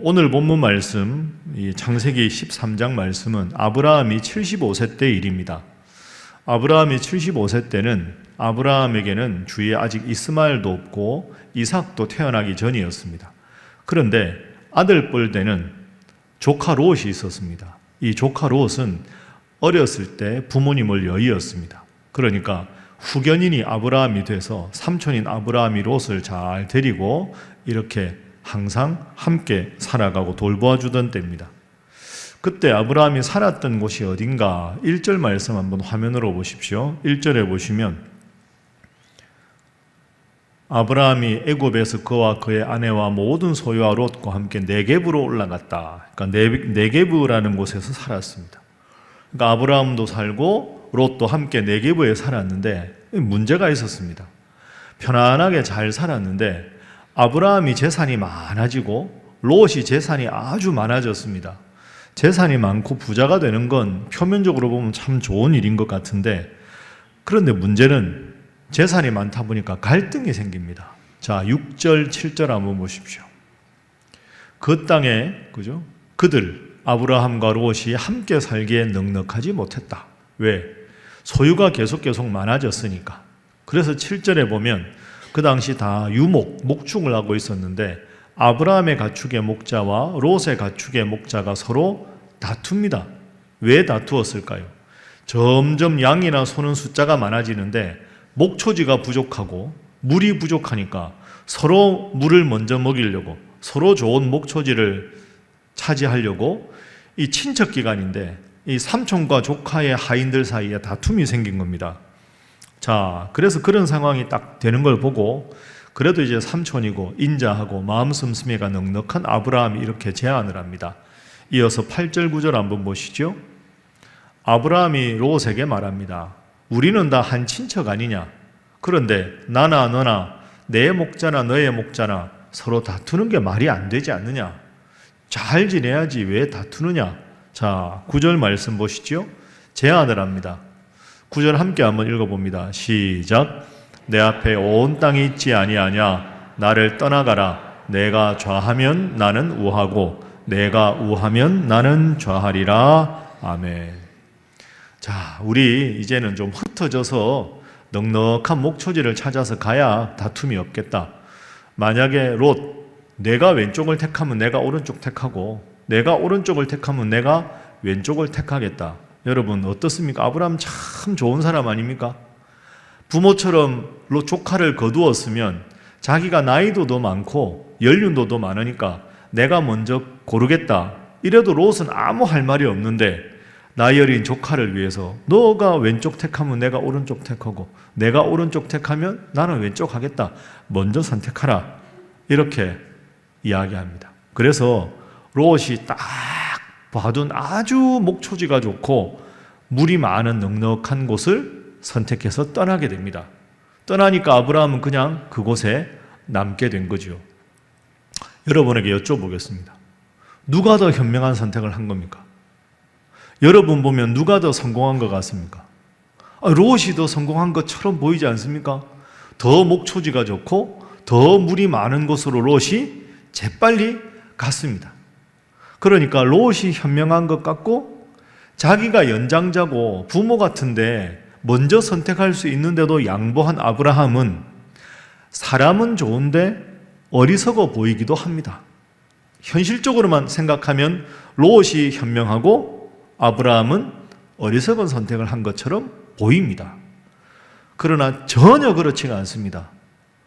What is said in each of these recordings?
오늘 본문 말씀, 이 창세기 13장 말씀은 아브라함이 75세 때 일입니다. 아브라함이 75세 때는 아브라함에게는 주위에 아직 이스마엘도 없고 이삭도 태어나기 전이었습니다. 그런데 아들 뻘되는 조카 롯이 있었습니다. 이 조카 롯은 어렸을 때 부모님을 여의었습니다. 그러니까 후견인이 아브라함이 돼서 삼촌인 아브라함이 롯을 잘 데리고 이렇게 항상 함께 살아가고 돌보아주던 때입니다. 그때 아브라함이 살았던 곳이 어딘가 1절 말씀 한번 화면으로 보십시오. 1절에 보시면 아브라함이 애굽에서 그와 그의 아내와 모든 소유와 롯과 함께 네겝으로 올라갔다. 그러니까 네겝이라는 곳에서 살았습니다. 그러니까 아브라함도 살고 롯도 함께 네겝에 살았는데 문제가 있었습니다. 편안하게 잘 살았는데 아브라함이 재산이 많아지고 롯이 재산이 아주 많아졌습니다. 재산이 많고 부자가 되는 건 표면적으로 보면 참 좋은 일인 것 같은데, 그런데 문제는 재산이 많다 보니까 갈등이 생깁니다. 자, 6절, 7절 한번 보십시오. 그 땅에, 그죠? 그들, 아브라함과 롯이 함께 살기에 넉넉하지 못했다. 왜? 소유가 계속 많아졌으니까. 그래서 7절에 보면 그 당시 다 목축을 하고 있었는데 아브라함의 가축의 목자와 롯의 가축의 목자가 서로 다툽니다. 왜 다투었을까요? 점점 양이나 소는 숫자가 많아지는데 목초지가 부족하고 물이 부족하니까 서로 물을 먼저 먹이려고, 서로 좋은 목초지를 차지하려고 이 친척 기간인데 이 삼촌과 조카의 하인들 사이에 다툼이 생긴 겁니다. 자, 그래서 그런 상황이 딱 되는 걸 보고 그래도 이제 삼촌이고 인자하고 마음 씀씀이가 넉넉한 아브라함이 이렇게 제안을 합니다. 이어서 8절 9절 한번 보시죠. 아브라함이 롯에게 말합니다. 우리는 다 한 친척 아니냐? 그런데 나나 너나 내 목자나 너의 목자나 서로 다투는 게 말이 안 되지 않느냐? 잘 지내야지 왜 다투느냐? 자, 9절 말씀 보시죠. 제안을 합니다. 9절 함께 한번 읽어봅니다. 시작. 내 앞에 온 땅이 있지 아니하냐? 나를 떠나가라. 내가 좌하면 나는 우하고 내가 우하면 나는 좌하리라. 아멘. 자, 우리 이제는 좀 흩어져서 넉넉한 목초지를 찾아서 가야 다툼이 없겠다. 만약에 롯, 내가 왼쪽을 택하면 내가 오른쪽 택하고 내가 오른쪽을 택하면 내가 왼쪽을 택하겠다. 여러분 어떻습니까? 아브라함 참 좋은 사람 아닙니까? 부모처럼 조카를 거두었으면 자기가 나이도 더 많고 연륜도 더 많으니까 내가 먼저 고르겠다. 이래도 롯은 아무 할 말이 없는데 나이 어린 조카를 위해서 너가 왼쪽 택하면 내가 오른쪽 택하고 내가 오른쪽 택하면 나는 왼쪽 하겠다. 먼저 선택하라. 이렇게 이야기합니다. 그래서 롯이 딱 봐둔 아주 목초지가 좋고 물이 많은 넉넉한 곳을 선택해서 떠나게 됩니다. 떠나니까 아브라함은 그냥 그곳에 남게 된 거죠. 여러분에게 여쭤보겠습니다. 누가 더 현명한 선택을 한 겁니까? 여러분 보면 누가 더 성공한 것 같습니까? 롯이 더 성공한 것처럼 보이지 않습니까? 더 목초지가 좋고 더 물이 많은 곳으로 롯이 재빨리 갔습니다. 그러니까 롯이 현명한 것 같고 자기가 연장자고 부모 같은데 먼저 선택할 수 있는데도 양보한 아브라함은 사람은 좋은데 어리석어 보이기도 합니다. 현실적으로만 생각하면 롯이 현명하고 아브라함은 어리석은 선택을 한 것처럼 보입니다. 그러나 전혀 그렇지가 않습니다.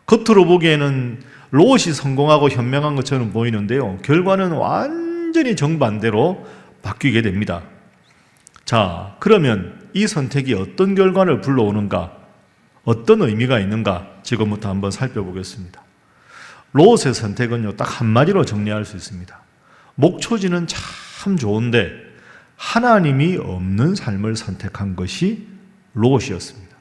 겉으로 보기에는 롯이 성공하고 현명한 것처럼 보이는데요. 결과는 완전히 정반대로 바뀌게 됩니다. 자, 그러면 이 선택이 어떤 결과를 불러오는가? 어떤 의미가 있는가? 지금부터 한번 살펴보겠습니다. 롯의 선택은요, 딱 한마디로 정리할 수 있습니다. 목초지는 참 좋은데 하나님이 없는 삶을 선택한 것이 롯이었습니다.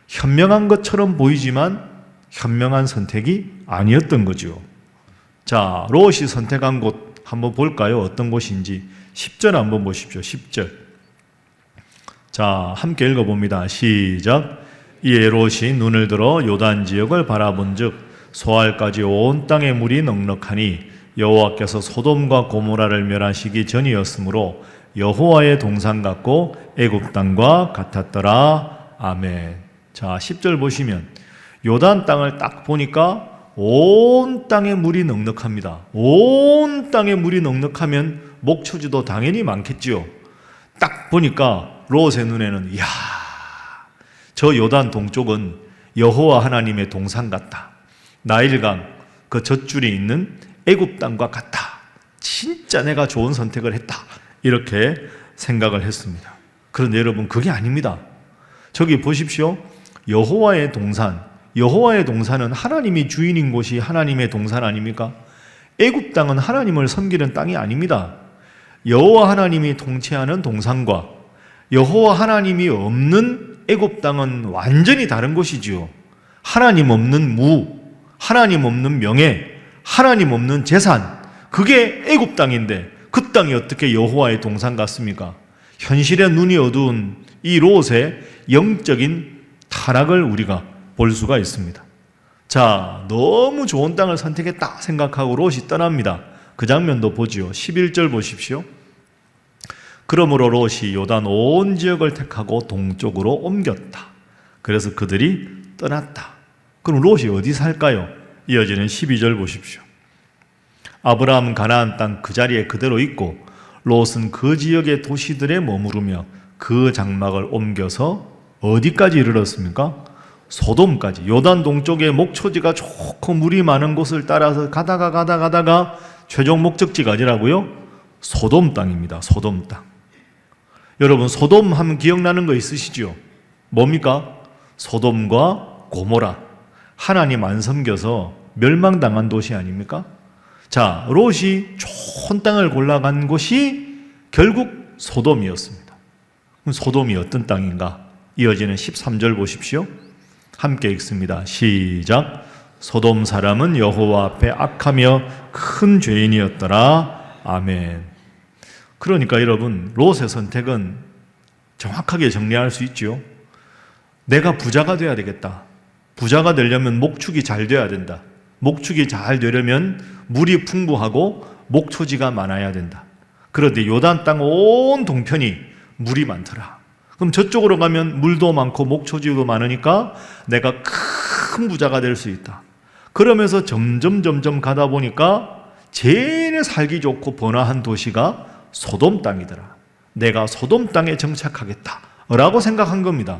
현명한 것처럼 보이지만 현명한 선택이 아니었던 거죠. 자, 롯이 선택한 곳 한번 볼까요? 어떤 곳인지. 10절 한번 보십시오. 10절. 자, 함께 읽어봅니다. 시작. 이에 롯이 눈을 들어 요단 지역을 바라본즉 소알까지 온 땅에 물이 넉넉하니 여호와께서 소돔과 고모라를 멸하시기 전이었으므로 여호와의 동산 같고 애굽 땅과 같았더라. 아멘. 자, 10절 보시면 요단 땅을 딱 보니까 온 땅에 물이 넉넉합니다. 온 땅에 물이 넉넉하면 목초지도 당연히 많겠지요. 딱 보니까 롯의 눈에는 이야, 저 요단 동쪽은 여호와 하나님의 동산 같다. 나일강 그 젖줄이 있는 애굽 땅과 같다. 진짜 내가 좋은 선택을 했다. 이렇게 생각을 했습니다. 그런데 여러분, 그게 아닙니다. 저기 보십시오. 여호와의 동산, 여호와의 동산은 하나님이 주인인 곳이 하나님의 동산 아닙니까? 애굽 땅은 하나님을 섬기는 땅이 아닙니다. 여호와 하나님이 통치하는 동산과 여호와 하나님이 없는 애굽 땅은 완전히 다른 곳이지요. 하나님 없는 무, 하나님 없는 명예, 하나님 없는 재산, 그게 애굽 땅인데 그 땅이 어떻게 여호와의 동산 같습니까? 현실의 눈이 어두운 이 롯의 영적인 타락을 우리가 볼 수가 있습니다. 자, 너무 좋은 땅을 선택했다 생각하고 롯이 떠납니다. 그 장면도 보지요. 11절 보십시오. 그러므로 롯이 요단 온 지역을 택하고 동쪽으로 옮겼다. 그래서 그들이 떠났다. 그럼 롯이 어디 살까요? 이어지는 12절 보십시오. 아브라함은 가나안 땅 그 자리에 그대로 있고 롯은 그 지역의 도시들에 머무르며 그 장막을 옮겨서 어디까지 이르렀습니까? 소돔까지. 요단 동쪽에 목초지가 좋고 물이 많은 곳을 따라서 가다가 최종 목적지가 어디라고요? 소돔 땅입니다. 소돔 땅. 여러분, 소돔 하면 기억나는 거 있으시죠? 뭡니까? 소돔과 고모라. 하나님 안 섬겨서 멸망당한 도시 아닙니까? 자, 롯이 좋은 땅을 골라간 곳이 결국 소돔이었습니다. 그럼 소돔이 어떤 땅인가? 이어지는 13절 보십시오. 함께 읽습니다. 시작. 소돔 사람은 여호와 앞에 악하며 큰 죄인이었더라. 아멘. 그러니까 여러분, 롯의 선택은 정확하게 정리할 수 있죠. 내가 부자가 돼야 되겠다. 부자가 되려면 목축이 잘 돼야 된다. 목축이 잘 되려면 물이 풍부하고 목초지가 많아야 된다. 그런데 요단 땅 온 동편이 물이 많더라. 그럼 저쪽으로 가면 물도 많고 목초지도 많으니까 내가 큰 부자가 될 수 있다. 그러면서 점점 가다 보니까 제일 살기 좋고 번화한 도시가 소돔 땅이더라. 내가 소돔 땅에 정착하겠다 라고 생각한 겁니다.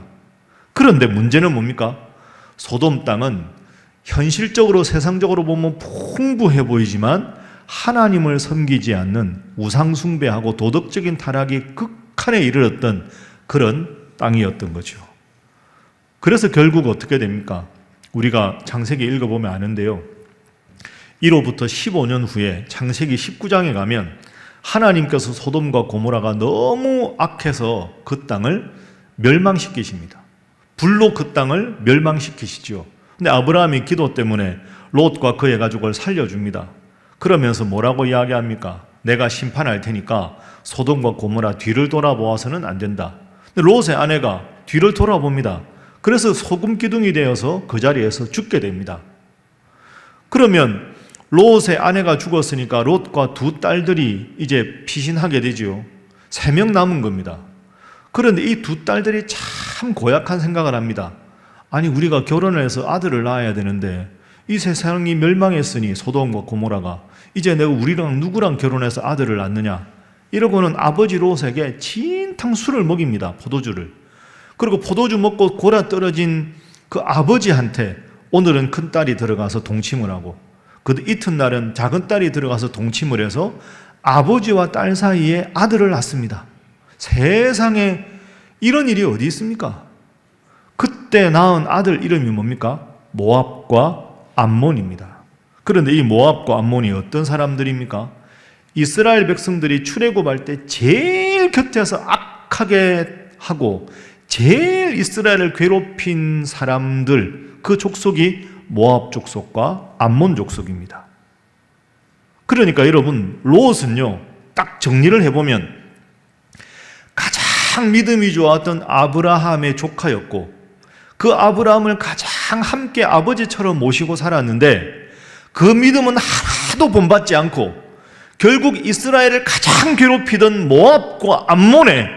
그런데 문제는 뭡니까? 소돔 땅은 현실적으로 세상적으로 보면 풍부해 보이지만 하나님을 섬기지 않는 우상 숭배하고 도덕적인 타락이 극한에 이르렀던 그런 땅이었던 거죠. 그래서 결국 어떻게 됩니까? 우리가 창세기 읽어보면 아는데요. 이로부터 15년 후에 창세기 19장에 가면 하나님께서 소돔과 고모라가 너무 악해서 그 땅을 멸망시키십니다. 불로 그 땅을 멸망시키시죠. 근데 아브라함이 기도 때문에 롯과 그의 가족을 살려줍니다. 그러면서 뭐라고 이야기합니까? 내가 심판할 테니까 소돔과 고모라 뒤를 돌아보아서는 안 된다. 근데 롯의 아내가 뒤를 돌아봅니다. 그래서 소금 기둥이 되어서 그 자리에서 죽게 됩니다. 그러면 롯의 아내가 죽었으니까 롯과 두 딸들이 이제 피신하게 되죠. 3명 남은 겁니다. 그런데 이 두 딸들이 참 고약한 생각을 합니다. 아니, 우리가 결혼을 해서 아들을 낳아야 되는데 이 세상이 멸망했으니 소돔과 고모라가 이제 내가 우리랑 누구랑 결혼해서 아들을 낳느냐, 이러고는 아버지 롯에게 진탕 술을 먹입니다. 포도주를. 그리고 포도주 먹고 골아 떨어진 그 아버지한테 오늘은 큰 딸이 들어가서 동침을 하고 그 이튿날은 작은 딸이 들어가서 동침을 해서 아버지와 딸 사이에 아들을 낳습니다. 세상에 이런 일이 어디 있습니까? 그때 낳은 아들 이름이 뭡니까? 모압과 암몬입니다. 그런데 이 모압과 암몬이 어떤 사람들입니까? 이스라엘 백성들이 출애굽할 때 제일 곁에서 악하게 하고 제일 이스라엘을 괴롭힌 사람들, 그 족속이 모압 족속과 암몬 족속입니다. 그러니까 여러분, 롯은요, 딱 정리를 해보면 가장 믿음이 좋았던 아브라함의 조카였고 그 아브라함을 가장 함께 아버지처럼 모시고 살았는데 그 믿음은 하나도 본받지 않고 결국 이스라엘을 가장 괴롭히던 모압과 암몬의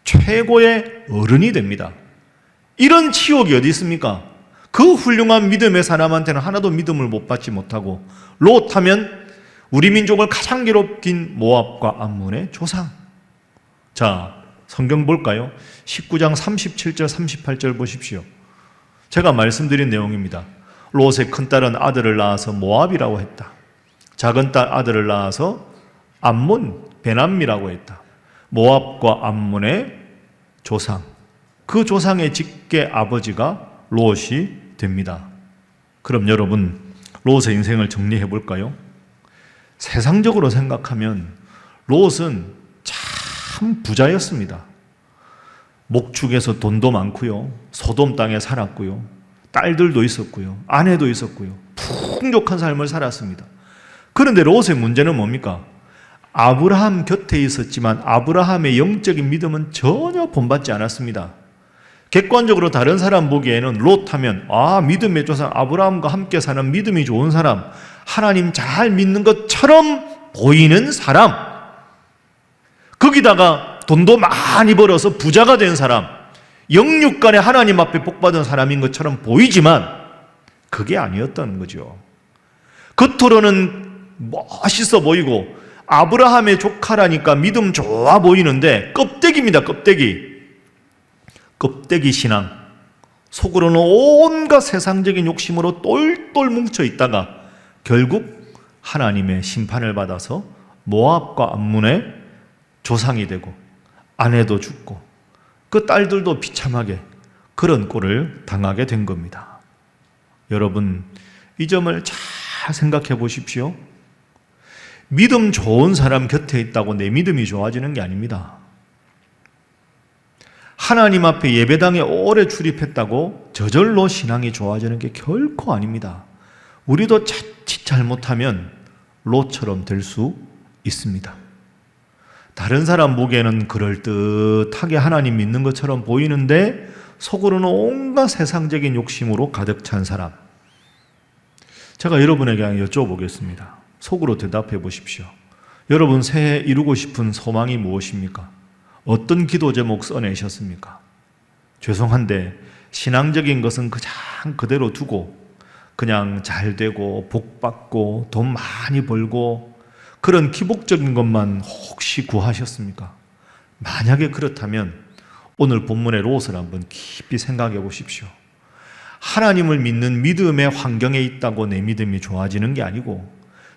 최고의 어른이 됩니다. 이런 치욕이 어디 있습니까? 그 훌륭한 믿음의 사람한테는 하나도 믿음을 못 받지 못하고 롯하면 우리 민족을 가장 괴롭힌 모압과 암몬의 조상. 자, 성경 볼까요? 19장 37절 38절 보십시오. 제가 말씀드린 내용입니다. 롯의 큰딸은 아들을 낳아서 모압이라고 했다. 작은 딸 아들을 낳아서 암몬, 베남미라고 했다. 모압과 암몬의 조상. 그 조상의 직계 아버지가 롯이 됩니다. 그럼 여러분, 롯의 인생을 정리해 볼까요? 세상적으로 생각하면 롯은 참 부자였습니다. 목축에서 돈도 많고요, 소돔 땅에 살았고요, 딸들도 있었고요, 아내도 있었고요, 풍족한 삶을 살았습니다. 그런데 롯의 문제는 뭡니까? 아브라함 곁에 있었지만 아브라함의 영적인 믿음은 전혀 본받지 않았습니다. 객관적으로 다른 사람 보기에는 롯 하면 믿음의 조상 아브라함과 함께 사는 믿음이 좋은 사람, 하나님 잘 믿는 것처럼 보이는 사람, 거기다가 돈도 많이 벌어서 부자가 된 사람, 영육간에 하나님 앞에 복받은 사람인 것처럼 보이지만 그게 아니었던 거죠. 겉으로는 멋있어 보이고 아브라함의 조카라니까 믿음 좋아 보이는데 껍데기입니다. 껍데기 신앙. 속으로는 온갖 세상적인 욕심으로 똘똘 뭉쳐 있다가 결국 하나님의 심판을 받아서 모압과 암몬의 조상이 되고 아내도 죽고 그 딸들도 비참하게 그런 꼴을 당하게 된 겁니다. 여러분, 이 점을 잘 생각해 보십시오. 믿음 좋은 사람 곁에 있다고 내 믿음이 좋아지는 게 아닙니다. 하나님 앞에 예배당에 오래 출입했다고 저절로 신앙이 좋아지는 게 결코 아닙니다. 우리도 자칫 잘못하면 롯처럼 될 수 있습니다. 다른 사람 보기에는 그럴듯하게 하나님 믿는 것처럼 보이는데 속으로는 온갖 세상적인 욕심으로 가득 찬 사람. 제가 여러분에게 여쭤보겠습니다. 속으로 대답해 보십시오. 여러분 새해 이루고 싶은 소망이 무엇입니까? 어떤 기도 제목 써내셨습니까? 죄송한데 신앙적인 것은 그냥 그대로 두고 그냥 잘 되고 복 받고 돈 많이 벌고 그런 기복적인 것만 혹시 구하셨습니까? 만약에 그렇다면 오늘 본문의 롯을 한번 깊이 생각해 보십시오. 하나님을 믿는 믿음의 환경에 있다고 내 믿음이 좋아지는 게 아니고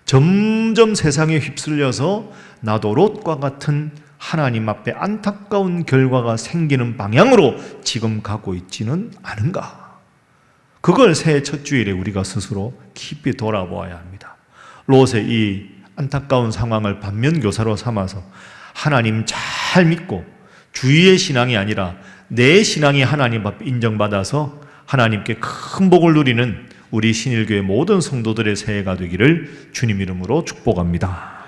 점점 세상에 휩쓸려서 나도 롯과 같은 하나님 앞에 안타까운 결과가 생기는 방향으로 지금 가고 있지는 않은가? 그걸 새해 첫 주일에 우리가 스스로 깊이 돌아보아야 합니다. 롯의 이 안타까운 상황을 반면교사로 삼아서 하나님 잘 믿고 주위의 신앙이 아니라 내 신앙이 하나님 앞에 인정받아서 하나님께 큰 복을 누리는 우리 신일교회 모든 성도들의 새해가 되기를 주님 이름으로 축복합니다.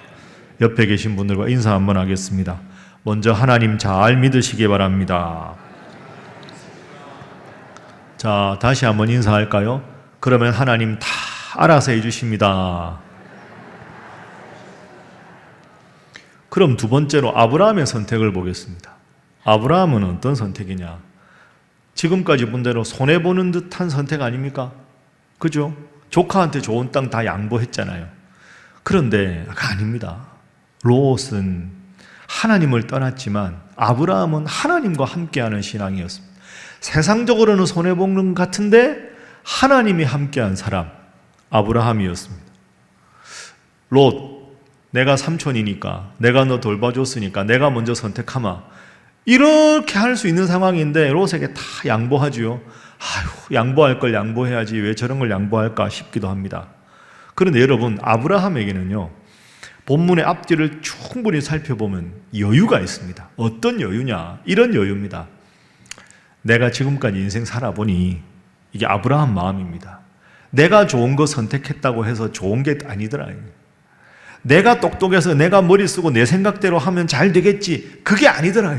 옆에 계신 분들과 인사 한번 하겠습니다. 먼저 하나님 잘 믿으시기 바랍니다. 자, 다시 한번 인사할까요? 그러면 하나님 다 알아서 해주십니다. 그럼 두 번째로 아브라함의 선택을 보겠습니다. 아브라함은 어떤 선택이냐? 지금까지 본 대로 손해보는 듯한 선택 아닙니까? 그죠? 조카한테 좋은 땅 다 양보했잖아요. 그런데 아닙니다. 롯은 하나님을 떠났지만 아브라함은 하나님과 함께하는 신앙이었습니다. 세상적으로는 손해보는 것 같은데 하나님이 함께한 사람 아브라함이었습니다. 롯, 내가 삼촌이니까 내가 너 돌봐줬으니까 내가 먼저 선택하마. 이렇게 할 수 있는 상황인데 롯에게 다 양보하지요. 양보할 걸 양보해야지 왜 저런 걸 양보할까 싶기도 합니다. 그런데 여러분, 아브라함에게는요, 본문의 앞뒤를 충분히 살펴보면 여유가 있습니다. 어떤 여유냐? 이런 여유입니다. 내가 지금까지 인생 살아보니 이게 아브라함 마음입니다. 내가 좋은 거 선택했다고 해서 좋은 게 아니더라. 내가 똑똑해서 내가 머리 쓰고 내 생각대로 하면 잘 되겠지. 그게 아니더라.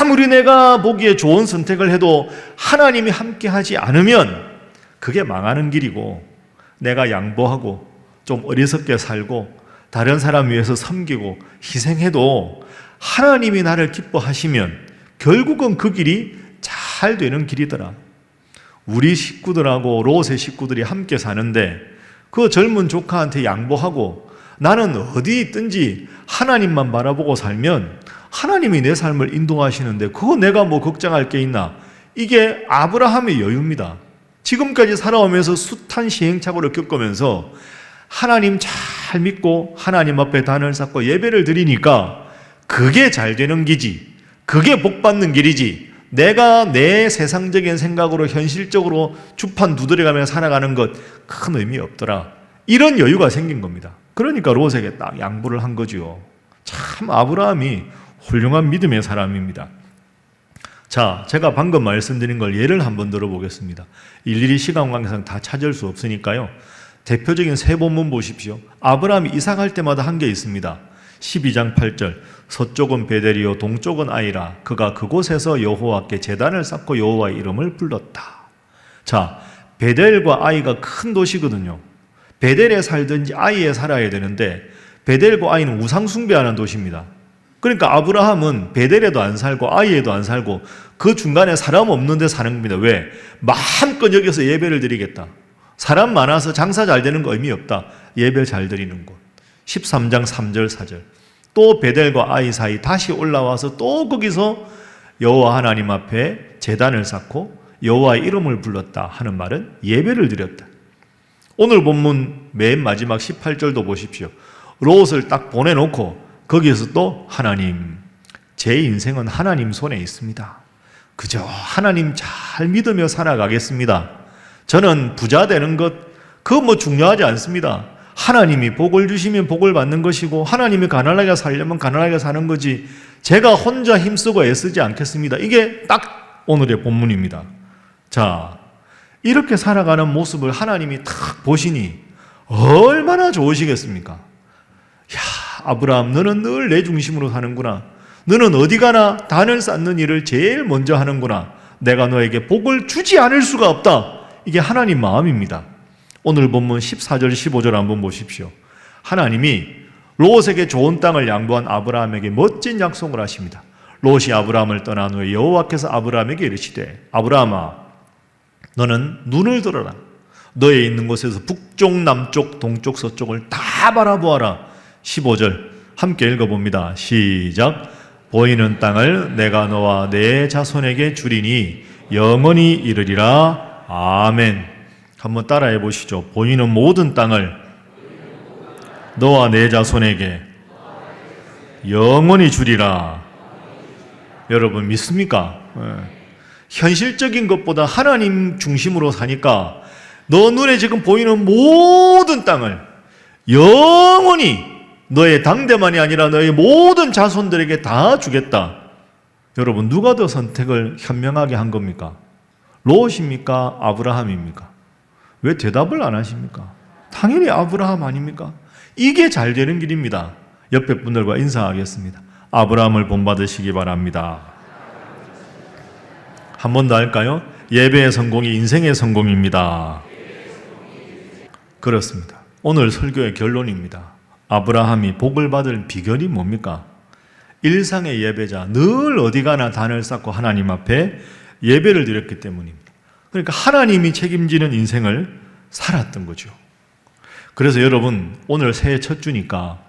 아무리 내가 보기에 좋은 선택을 해도 하나님이 함께 하지 않으면 그게 망하는 길이고 내가 양보하고 좀 어리석게 살고 다른 사람 위해서 섬기고 희생해도 하나님이 나를 기뻐하시면 결국은 그 길이 잘 되는 길이더라. 우리 식구들하고 롯의 식구들이 함께 사는데 그 젊은 조카한테 양보하고 나는 어디 있든지 하나님만 바라보고 살면 하나님이 내 삶을 인도하시는데 그거 내가 뭐 걱정할 게 있나? 이게 아브라함의 여유입니다. 지금까지 살아오면서 숱한 시행착오를 겪으면서 하나님 잘 믿고 하나님 앞에 단을 쌓고 예배를 드리니까 그게 잘 되는 길이지, 그게 복 받는 길이지, 내가 내 세상적인 생각으로 현실적으로 주판 두드려가며 살아가는 것 큰 의미 없더라. 이런 여유가 생긴 겁니다. 그러니까 롯에게 딱 양보를 한 거죠. 참 아브라함이 훌륭한 믿음의 사람입니다. 자, 제가 방금 말씀드린 걸 예를 한번 들어보겠습니다. 일일이 시간 관계상 다 찾을 수 없으니까요. 대표적인 세 본문 보십시오. 아브라함이 이삭할 때마다 한 게 있습니다. 12장 8절 서쪽은 베델이요 동쪽은 아이라 그가 그곳에서 여호와께 제단을 쌓고 여호와의 이름을 불렀다. 자, 베델과 아이가 큰 도시거든요. 베델에 살든지 아이에 살아야 되는데 베델과 아이는 우상 숭배하는 도시입니다. 그러니까 아브라함은 베델에도 안 살고 아이에도 안 살고 그 중간에 사람 없는 데 사는 겁니다. 왜? 마음껏 여기서 예배를 드리겠다. 사람 많아서 장사 잘 되는 거 의미 없다. 예배 잘 드리는 곳. 13장 3절 4절 또 베델과 아이 사이 다시 올라와서 또 거기서 여호와 하나님 앞에 제단을 쌓고 여호와의 이름을 불렀다 하는 말은 예배를 드렸다. 오늘 본문 맨 마지막 18절도 보십시오. 롯을 딱 보내놓고 거기에서 또 하나님, 제 인생은 하나님 손에 있습니다. 그저 하나님 잘 믿으며 살아가겠습니다. 저는 부자 되는 것 그거 뭐 중요하지 않습니다. 하나님이 복을 주시면 복을 받는 것이고 하나님이 가난하게 살려면 가난하게 사는 거지 제가 혼자 힘쓰고 애쓰지 않겠습니다. 이게 딱 오늘의 본문입니다. 자, 이렇게 살아가는 모습을 하나님이 딱 보시니 얼마나 좋으시겠습니까? 야, 아브라함 너는 늘 내 중심으로 사는구나. 너는 어디 가나 단을 쌓는 일을 제일 먼저 하는구나. 내가 너에게 복을 주지 않을 수가 없다. 이게 하나님 마음입니다. 오늘 본문 14절 15절 한번 보십시오. 하나님이 롯에게 좋은 땅을 양보한 아브라함에게 멋진 약속을 하십니다. 롯이 아브라함을 떠난 후에 여호와께서 아브라함에게 이르시되 아브라함아 너는 눈을 들어라. 너의 있는 곳에서 북쪽 남쪽 동쪽 서쪽을 다 바라보아라. 15절 함께 읽어봅니다. 시작. 보이는 땅을 내가 너와 내 자손에게 주리니 영원히 이르리라. 아멘. 한번 따라해 보시죠. 보이는 모든 땅을 너와 내 자손에게 영원히 주리라. 여러분 믿습니까? 현실적인 것보다 하나님 중심으로 사니까 너 눈에 지금 보이는 모든 땅을 영원히 너의 당대만이 아니라 너의 모든 자손들에게 다 주겠다. 여러분 누가 더 선택을 현명하게 한 겁니까? 롯입니까? 아브라함입니까? 왜 대답을 안 하십니까? 당연히 아브라함 아닙니까? 이게 잘 되는 길입니다. 옆에 분들과 인사하겠습니다. 아브라함을 본받으시기 바랍니다. 한 번 더 할까요? 예배의 성공이 인생의 성공입니다. 그렇습니다. 오늘 설교의 결론입니다. 아브라함이 복을 받을 비결이 뭡니까? 일상의 예배자, 늘 어디 가나 단을 쌓고 하나님 앞에 예배를 드렸기 때문입니다. 그러니까 하나님이 책임지는 인생을 살았던 거죠. 그래서 여러분 오늘 새해 첫 주니까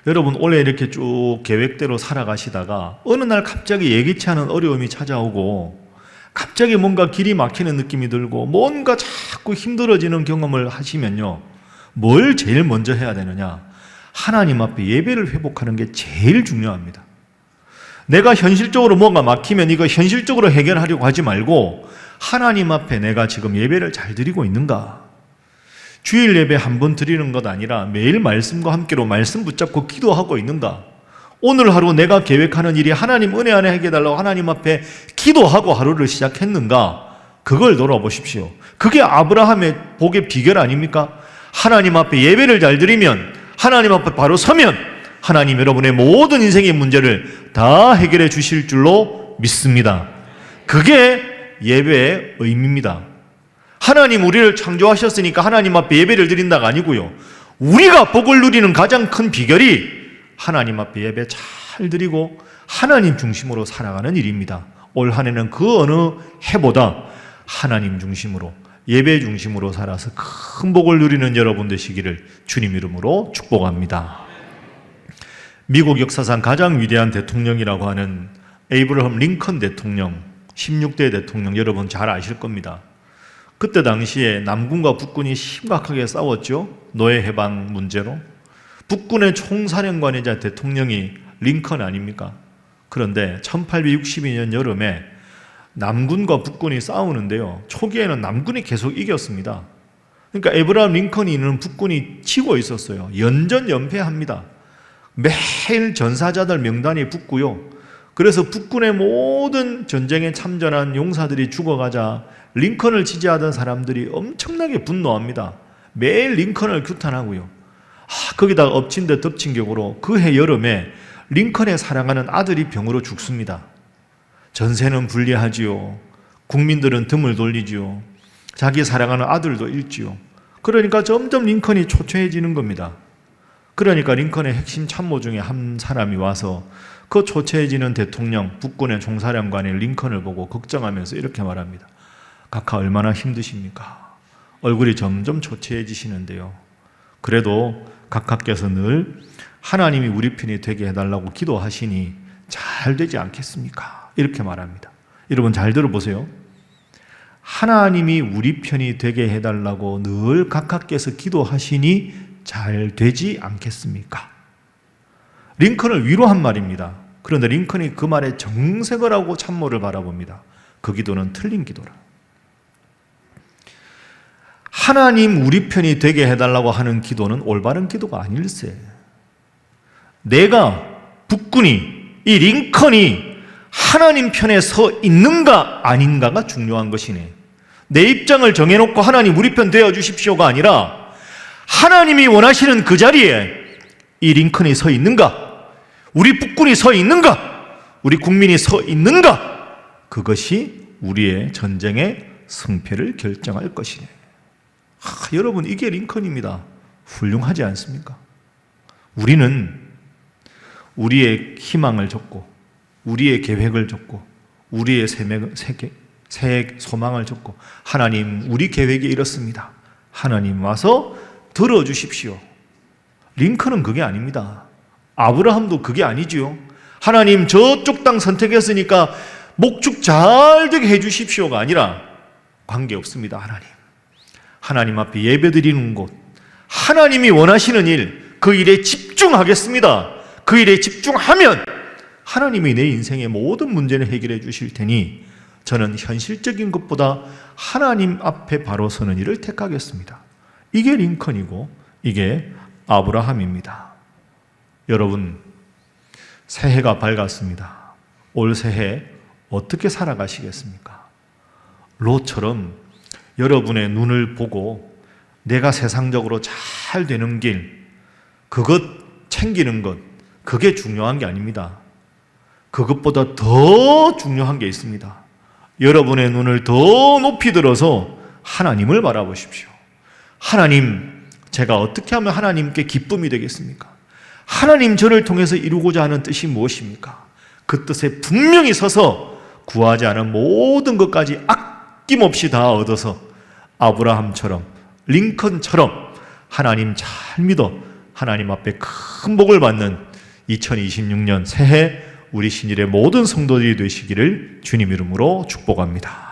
여러분 올해 이렇게 쭉 계획대로 살아가시다가 어느 날 갑자기 예기치 않은 어려움이 찾아오고 갑자기 뭔가 길이 막히는 느낌이 들고 뭔가 자꾸 힘들어지는 경험을 하시면요, 뭘 제일 먼저 해야 되느냐? 하나님 앞에 예배를 회복하는 게 제일 중요합니다. 내가 현실적으로 뭔가 막히면 이거 현실적으로 해결하려고 하지 말고 하나님 앞에 내가 지금 예배를 잘 드리고 있는가? 주일 예배 한 번 드리는 것 아니라 매일 말씀과 함께로 말씀 붙잡고 기도하고 있는가? 오늘 하루 내가 계획하는 일이 하나님 은혜 안에 해결해달라고 하나님 앞에 기도하고 하루를 시작했는가? 그걸 돌아보십시오. 그게 아브라함의 복의 비결 아닙니까? 하나님 앞에 예배를 잘 드리면, 하나님 앞에 바로 서면 하나님 여러분의 모든 인생의 문제를 다 해결해 주실 줄로 믿습니다. 그게 예배의 의미입니다. 하나님 우리를 창조하셨으니까 하나님 앞에 예배를 드린다가 아니고요, 우리가 복을 누리는 가장 큰 비결이 하나님 앞에 예배 잘 드리고 하나님 중심으로 살아가는 일입니다. 올 한 해는 그 어느 해보다 하나님 중심으로 예배 중심으로 살아서 큰 복을 누리는 여러분 되시기를 주님 이름으로 축복합니다. 미국 역사상 가장 위대한 대통령이라고 하는 에이브러함 링컨 대통령, 16대 대통령 여러분 잘 아실 겁니다. 그때 당시에 남군과 북군이 심각하게 싸웠죠. 노예 해방 문제로. 북군의 총사령관이자 대통령이 링컨 아닙니까? 그런데 1862년 여름에 남군과 북군이 싸우는데요. 초기에는 남군이 계속 이겼습니다. 그러니까 에이브러함 링컨이는 북군이 치고 있었어요. 연전연패합니다. 매일 전사자들 명단이 붙고요. 그래서 북군의 모든 전쟁에 참전한 용사들이 죽어가자 링컨을 지지하던 사람들이 엄청나게 분노합니다. 매일 링컨을 규탄하고요. 거기다가 엎친 데 덮친 격으로 그해 여름에 링컨의 사랑하는 아들이 병으로 죽습니다. 전세는 불리하지요. 국민들은 등을 돌리지요. 자기 사랑하는 아들도 잃지요. 그러니까 점점 링컨이 초췌해지는 겁니다. 그러니까 링컨의 핵심 참모 중에 한 사람이 와서 그 초췌해지는 대통령, 북군의 총사령관인 링컨을 보고 걱정하면서 이렇게 말합니다. 각하 얼마나 힘드십니까? 얼굴이 점점 초췌해지시는데요. 그래도 각하께서 늘 하나님이 우리 편이 되게 해달라고 기도하시니 잘 되지 않겠습니까? 이렇게 말합니다. 여러분 잘 들어보세요. 하나님이 우리 편이 되게 해달라고 늘 각하께서 기도하시니 잘 되지 않겠습니까? 링컨을 위로한 말입니다. 그런데 링컨이 그 말에 정색을 하고 참모를 바라봅니다. 그 기도는 틀린 기도라. 하나님 우리 편이 되게 해달라고 하는 기도는 올바른 기도가 아닐세. 내가 북군이 이 링컨이 하나님 편에 서 있는가 아닌가가 중요한 것이네. 내 입장을 정해놓고 하나님 우리 편 되어 주십시오가 아니라 하나님이 원하시는 그 자리에 이 링컨이 서 있는가, 우리 북군이 서 있는가, 우리 국민이 서 있는가, 그것이 우리의 전쟁의 승패를 결정할 것이네. 여러분 이게 링컨입니다. 훌륭하지 않습니까? 우리는 우리의 희망을 적고 우리의 계획을 적고 우리의 소망을 적고 하나님 우리 계획이 이렇습니다. 하나님 와서 들어주십시오. 링컨은 그게 아닙니다. 아브라함도 그게 아니지요. 하나님 저쪽 땅 선택했으니까 목축 잘 되게 해주십시오가 아니라 관계없습니다. 하나님 앞에 예배드리는 곳, 하나님이 원하시는 일, 그 일에 집중하겠습니다. 그 일에 집중하면 하나님이 내 인생의 모든 문제를 해결해 주실 테니 저는 현실적인 것보다 하나님 앞에 바로 서는 일을 택하겠습니다. 이게 링컨이고 이게 아브라함입니다. 여러분, 새해가 밝았습니다. 올 새해 어떻게 살아가시겠습니까? 롯처럼 여러분의 눈을 보고 내가 세상적으로 잘 되는 길, 그것 챙기는 것, 그게 중요한 게 아닙니다. 그것보다 더 중요한 게 있습니다. 여러분의 눈을 더 높이 들어서 하나님을 바라보십시오. 하나님, 제가 어떻게 하면 하나님께 기쁨이 되겠습니까? 하나님 저를 통해서 이루고자 하는 뜻이 무엇입니까? 그 뜻에 분명히 서서 구하지 않은 모든 것까지 아낌없이 다 얻어서 아브라함처럼 링컨처럼 하나님 잘 믿어 하나님 앞에 큰 복을 받는 2026년 새해 우리 신일의 모든 성도들이 되시기를 주님 이름으로 축복합니다.